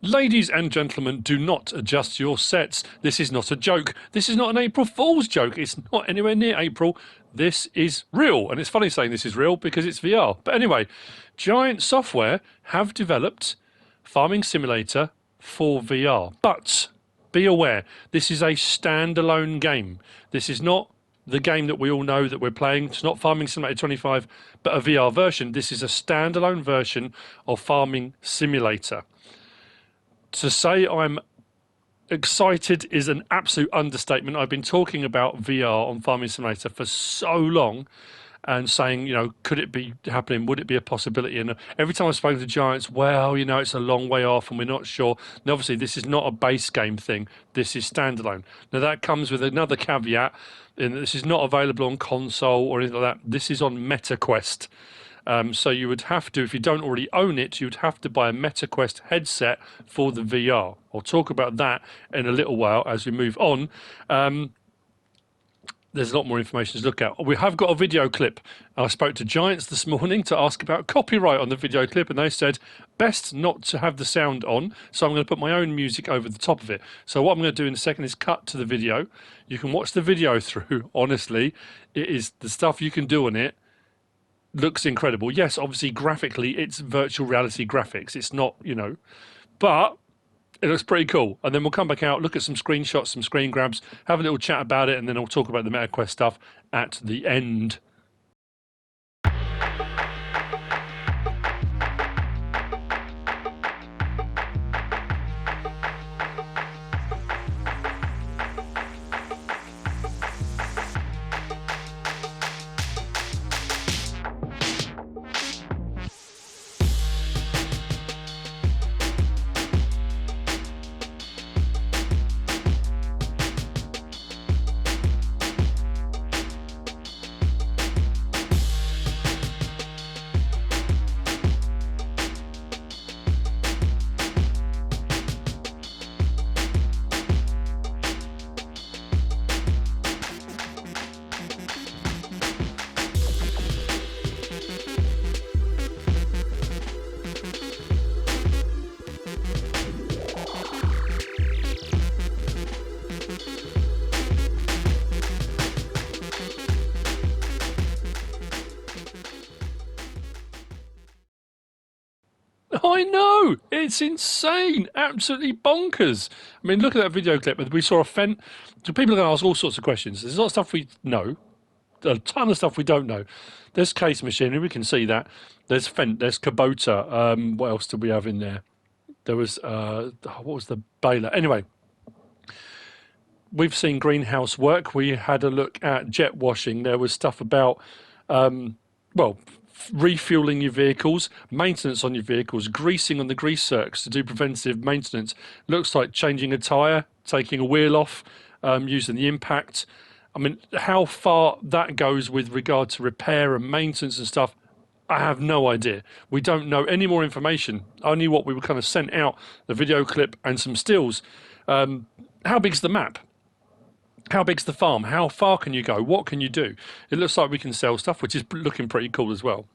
Ladies and gentlemen, do not adjust your sets. This is not a joke. This is not an April Fool's joke. It's not anywhere near April. This is real. And it's funny saying this is real because it's VR. But anyway, Giant Software have developed Farming Simulator for VR. But be aware, this is a standalone game. This is not the game that we all know that we're playing. It's not Farming Simulator 25, but a VR version. This is a standalone version of Farming Simulator. To say I'm excited is an absolute understatement. I've been talking about VR on Farming Simulator for so long and saying, you know, could it be happening? Would it be a possibility? And every time I've spoken to Giants, well, you know, it's a long way off and we're not sure. And obviously, this is not a base game thing. This is standalone. Now, that comes with another caveat in that this is not available on console or anything like that. This is on MetaQuest. So you would have to, if you don't already own it, you'd have to buy a MetaQuest headset for the VR. I'll talk about that in a little while as we move on. There's a lot more information to look at. We have got a video clip. I spoke to Giants this morning to ask about copyright on the video clip, and they said best not to have the sound on, so I'm going to put my own music over the top of it. So what I'm going to do in a second is cut to the video. You can watch the video through. Honestly, it is the stuff you can do on it. Looks incredible. Yes, obviously graphically it's virtual reality graphics. It's not, you know, but it looks pretty cool. And then we'll come back out, look at some screenshots, some screen grabs, have a little chat about it, and then I'll talk about the MetaQuest stuff at the end. I know, it's insane, absolutely bonkers. I mean, look at that video clip. We saw a Fendt. So people are going to ask all sorts of questions. There's a lot of stuff we know, a ton of stuff we don't know. There's CLAAS machinery, we can see that. There's Fendt, there's Kubota. What else did we have in there? There was, what was the baler? Anyway, we've seen greenhouse work. We had a look at jet washing. There was stuff about, well, refueling your vehicles, maintenance on your vehicles, greasing on the grease zerks to do preventative maintenance. Looks like changing a tyre, taking a wheel off, using the impact. I mean, how far that goes with regard to repair and maintenance and stuff, I have no idea. We don't know any more information, only what we were kind of sent out, the video clip and some stills. How big's the map? How big's the farm? How far can you go? What can you do? It looks like we can sell stuff, which is looking pretty cool as well.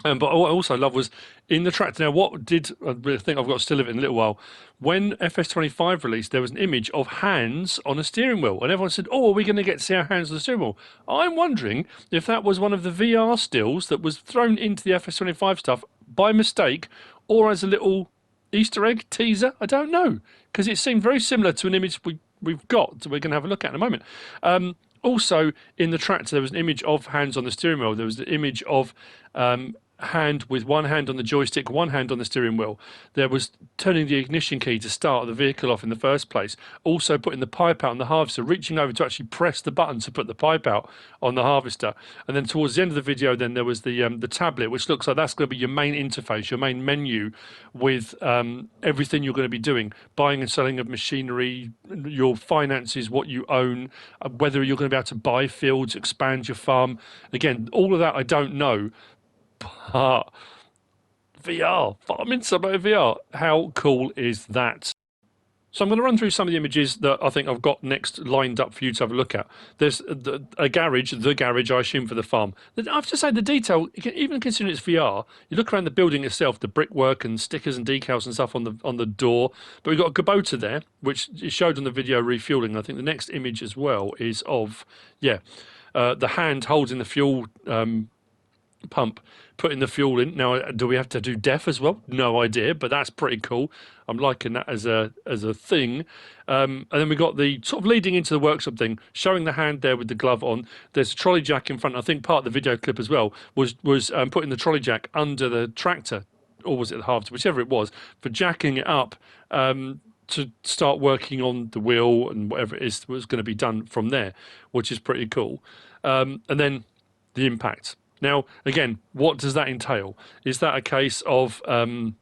But what I also love was in the tractor. Now, what did I think I've got still of it in a little while? When FS25 released, there was an image of hands on a steering wheel, and everyone said, "Oh, are we going to get to see our hands on the steering wheel?" I'm wondering if that was one of the VR stills that was thrown into the FS25 stuff by mistake, or as a little Easter egg teaser. I don't know, because it seemed very similar to an image we've got, so we're going to have a look at in a moment. Also, in the tractor, there was an image of hands on the steering wheel. There was the image of hand with one hand on the joystick, one hand on the steering wheel. There was turning the ignition key to start the vehicle off in the first place. Also putting the pipe out on the harvester, reaching over to actually press the button to put the pipe out on the harvester. And then towards the end of the video, then there was the tablet, which looks like that's going to be your main interface, your main menu with everything you're going to be doing, buying and selling of machinery, your finances, what you own, whether you're going to be able to buy fields, expand your farm. Again, all of that I don't know. But VR, Farming Simulator VR, how cool is that? So I'm going to run through some of the images that I think I've got next lined up for you to have a look at. There's a garage, the garage, I assume, for the farm. I have to say, the detail, even considering it's VR, you look around the building itself, the brickwork and stickers and decals and stuff on the door. But we've got a Kubota there, which is showed on the video refueling. I think the next image as well is of, the hand holding the fuel pump, putting the fuel in. Now, do we have to do DEF as well? No idea, but that's pretty cool. I'm liking that as a thing. And then we got the sort of leading into the workshop thing, showing the hand there with the glove on. There's a trolley jack in front. I think part of the video clip as well was putting the trolley jack under the tractor, or was it the harvester, whichever it was, for jacking it up to start working on the wheel and whatever it is was going to be done from there, which is pretty cool. And then the impact. Now, again, what does that entail? Is that a case of you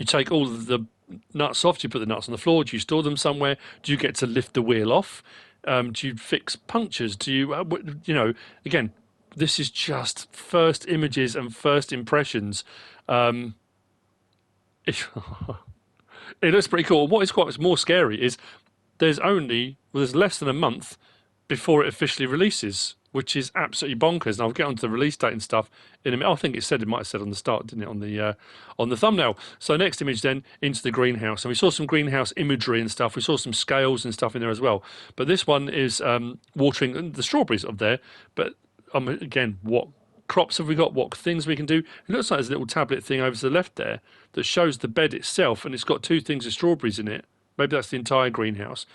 take all of the nuts off, do you put the nuts on the floor, do you store them somewhere, do you get to lift the wheel off, do you fix punctures, do you, again, this is just first images and first impressions. It looks pretty cool. What is quite more scary is there's less than a month before it officially releases, which is absolutely bonkers. And I'll get onto the release date and stuff in a minute. I think it might have said on the start, didn't it, on the thumbnail. So next image then, into the greenhouse. And we saw some greenhouse imagery and stuff. We saw some scales and stuff in there as well. But this one is watering the strawberries up there. But again, what crops have we got? What things we can do? It looks like there's a little tablet thing over to the left there that shows the bed itself. And it's got 2 things of strawberries in it. Maybe that's the entire greenhouse.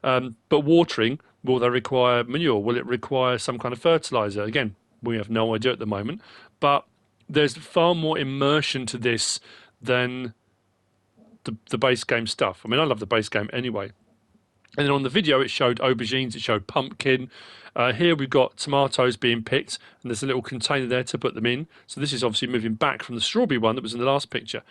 But watering, will they require manure? Will it require some kind of fertilizer? Again, we have no idea at the moment. But there's far more immersion to this than the base game stuff. I mean, I love the base game anyway. And then on the video, it showed aubergines, it showed pumpkin. Here we've got tomatoes being picked, and there's a little container there to put them in. So this is obviously moving back from the strawberry one that was in the last picture.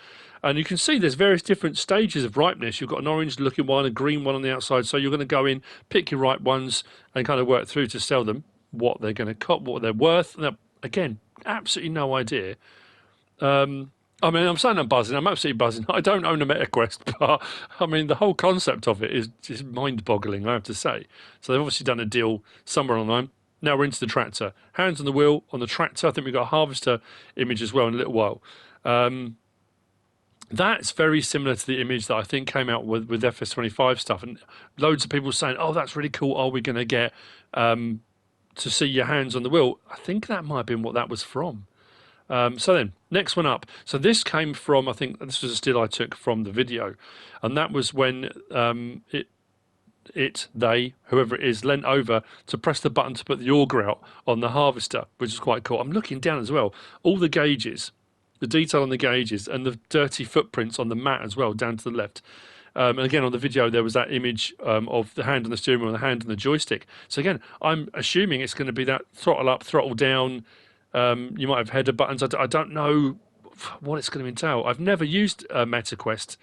And you can see there's various different stages of ripeness. You've got an orange-looking one, a green one on the outside. So you're going to go in, pick your ripe ones, and kind of work through to sell them, what they're going to cost, what they're worth. Now, again, absolutely no idea. I mean, I'm saying I'm buzzing. I'm absolutely buzzing. I don't own a MetaQuest, but I mean, the whole concept of it is just mind-boggling, I have to say. So they've obviously done a deal somewhere online. Now we're into the tractor. Hands on the wheel on the tractor. I think we've got a harvester image as well in a little while. That's very similar to the image that I think came out with FS25 stuff. And loads of people saying, oh, that's really cool. Are we going to get to see your hands on the wheel? I think that might have been what that was from. So then, next one up. So this came from, I think this was a still I took from the video, and that was when they, whoever it is, leant over to press the button to put the auger out on the harvester, which is quite cool. I'm looking down as well, all the gauges, the detail on the gauges, and the dirty footprints on the mat as well, down to the left. And again, on the video, there was that image of the hand on the steering wheel and the hand on the joystick. So again, I'm assuming it's going to be that throttle up, throttle down. You might have header buttons. I don't know what it's going to entail. I've never used MetaQuest.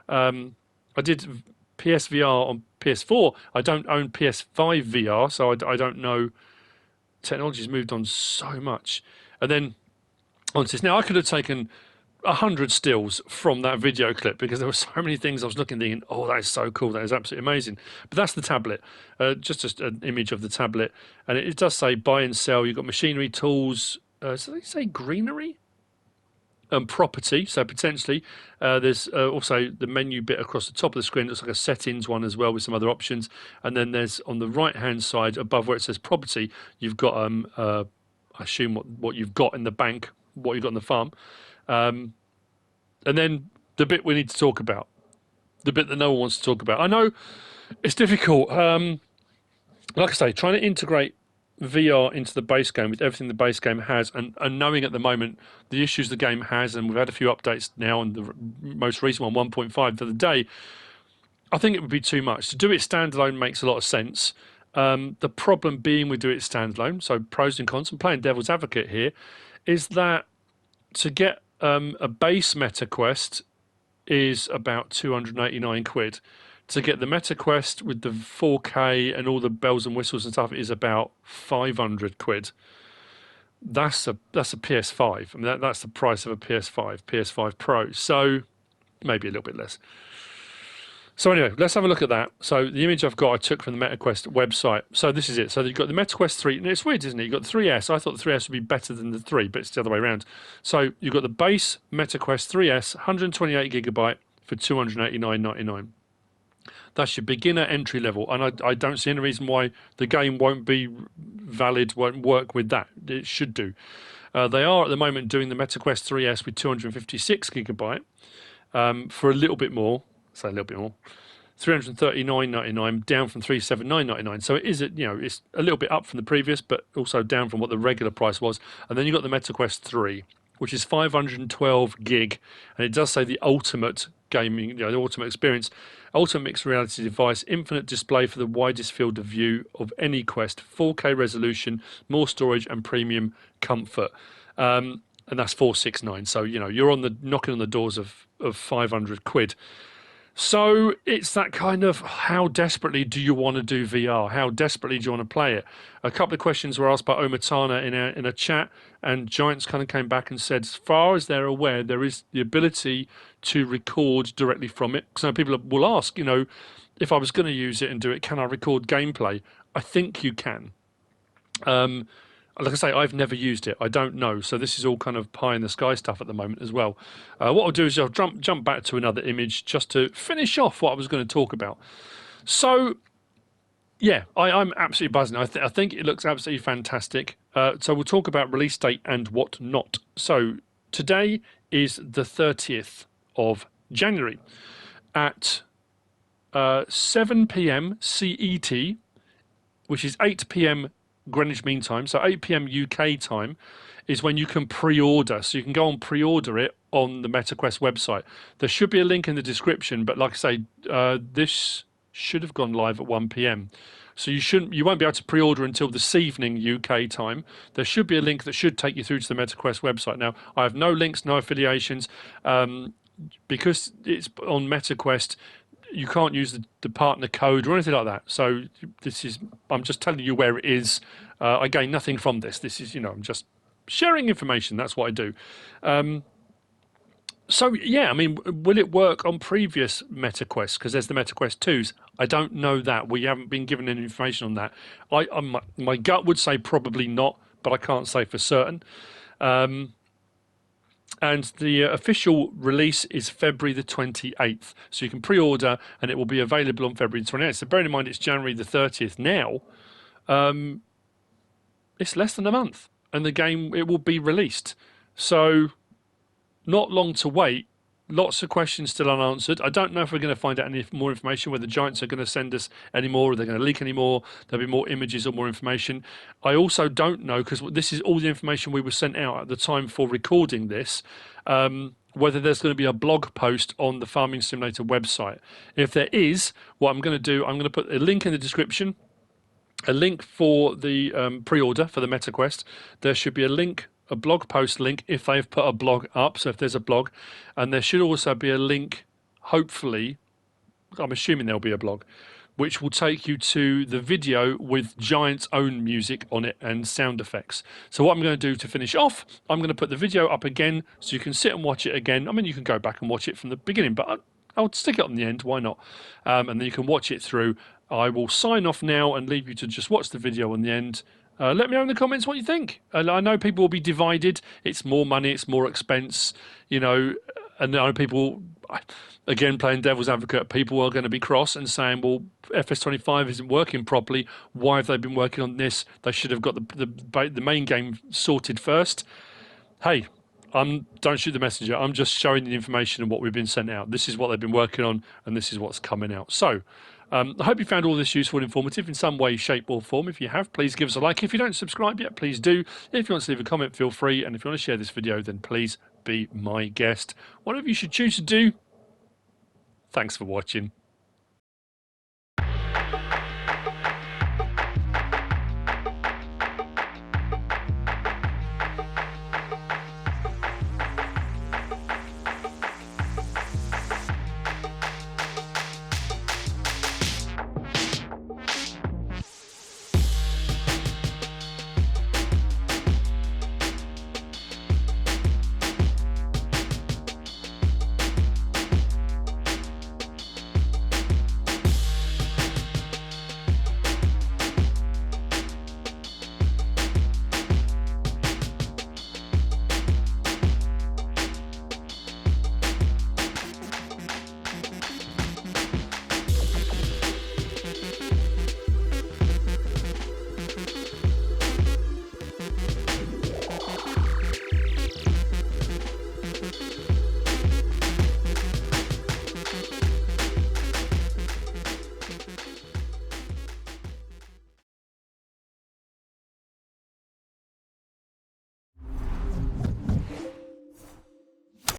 I did PSVR on PS4. I don't own PS5 VR, so I don't know. Technology's moved on so much. And then onto this. Now, I could have taken 100 stills from that video clip because there were so many things I was looking thinking, oh, that is so cool. That is absolutely amazing. But that's the tablet, just an image of the tablet. And it does say buy and sell. You've got machinery, tools, so they say greenery and property. So potentially there's also the menu bit across the top of the screen. It looks like a settings one as well with some other options. And then there's on the right hand side above where it says property, you've got I assume what you've got in the bank, what you've got on the farm. And then the bit we need to talk about, the bit that no one wants to talk about. I know it's difficult. Like I say, trying to integrate VR into the base game with everything the base game has, and knowing at the moment the issues the game has, and we've had a few updates now, and the most recent one, 1.5 for the day, I think it would be too much. To do it standalone makes a lot of sense. The problem being with doing it standalone, so pros and cons, I'm playing devil's advocate here, is that to get a base MetaQuest is about 289 quid. To get the MetaQuest with the 4K and all the bells and whistles and stuff is about 500 quid. That's a PS5. I mean, that's the price of a PS5 Pro. So maybe a little bit less. So anyway, let's have a look at that. So the image I've got I took from the MetaQuest website. So this is it. So you've got the MetaQuest 3, and it's weird, isn't it? You've got the 3S. I thought the 3S would be better than the 3, but it's the other way around. So you've got the base MetaQuest 3S, 128 gigabyte for $289.99. That's your beginner entry level, and I don't see any reason why the game won't be valid, won't work with that. It should do. They are at the moment doing the MetaQuest 3S with 256 gigabyte for a little bit more. Say a little bit more, $339.99, down from $379.99. So it is, it's a little bit up from the previous, but also down from what the regular price was. And then you've got the MetaQuest 3, which is 512 gig, and it does say the ultimate gaming, the ultimate experience, ultimate mixed reality device, infinite display for the widest field of view of any Quest, 4K resolution, more storage, and premium comfort. And that's 469. So you're knocking on the doors of 500 quid. So it's that kind of, how desperately do you want to do VR? How desperately do you want to play it? A couple of questions were asked by Omatana in a chat, and Giants kind of came back and said, as far as they're aware, there is the ability to record directly from it. So people will ask, if I was going to use it and do it, can I record gameplay? I think you can. Like I say, I've never used it. I don't know. So this is all kind of pie in the sky stuff at the moment as well. What I'll do is I'll jump back to another image just to finish off what I was going to talk about. So, yeah, I'm absolutely buzzing. I think it looks absolutely fantastic. So we'll talk about release date and what not. So today is the 30th of January at 7 p.m. CET, which is 8 p.m. Greenwich Mean Time, so 8 p.m. UK time, is when you can pre-order. So you can go and pre-order it on the MetaQuest website. There should be a link in the description, but like I say, this should have gone live at 1 p.m. So you won't be able to pre-order until this evening UK time. There should be a link that should take you through to the MetaQuest website. Now, I have no links, no affiliations, because it's on MetaQuest. You can't use the partner code or anything like that. So I'm just telling you where it is. I gain nothing from this. This is, I'm just sharing information. That's what I do. So yeah, I mean, will it work on previous MetaQuests? Because there's the MetaQuest 2s. I don't know that. We haven't been given any information on that. My gut would say probably not, but I can't say for certain. And the official release is February the 28th. So you can pre-order and it will be available on February the 28th. So bearing in mind it's January the 30th now, it's less than a month and the game, it will be released. So not long to wait. Lots of questions still unanswered. I don't know if we're going to find out any more information, whether Giants are going to send us any more, or they're going to leak any more. There'll be more images or more information. I also don't know, because this is all the information we were sent out at the time for recording this, whether there's going to be a blog post on the Farming Simulator website. If there is, what I'm going to do, I'm going to put a link in the description, a link for the pre-order for the MetaQuest. There should be a blog post link if they've put a blog up, so if there's a blog, and there should also be a link, hopefully, I'm assuming there'll be a blog, which will take you to the video with Giant's own music on it and sound effects. So what I'm going to do to finish off, I'm going to put the video up again so you can sit and watch it again. I mean, you can go back and watch it from the beginning, but I'll stick it on the end, why not? And then you can watch it through. I will sign off now and leave you to just watch the video on the end. Let me know in the comments what you think. I know people will be divided. It's more money, it's more expense, and I know people, again, playing devil's advocate, people are going to be cross and saying, well, FS25 isn't working properly. Why have they been working on this? They should have got the main game sorted first. Hey, don't shoot the messenger. I'm just showing the information and what we've been sent out. This is what they've been working on, and this is what's coming out. So, I hope you found all this useful and informative in some way, shape or form. If you have, please give us a like. If you don't subscribe yet, please do. If you want to leave a comment, feel free. And if you want to share this video, then please be my guest. Whatever you should choose to do, thanks for watching.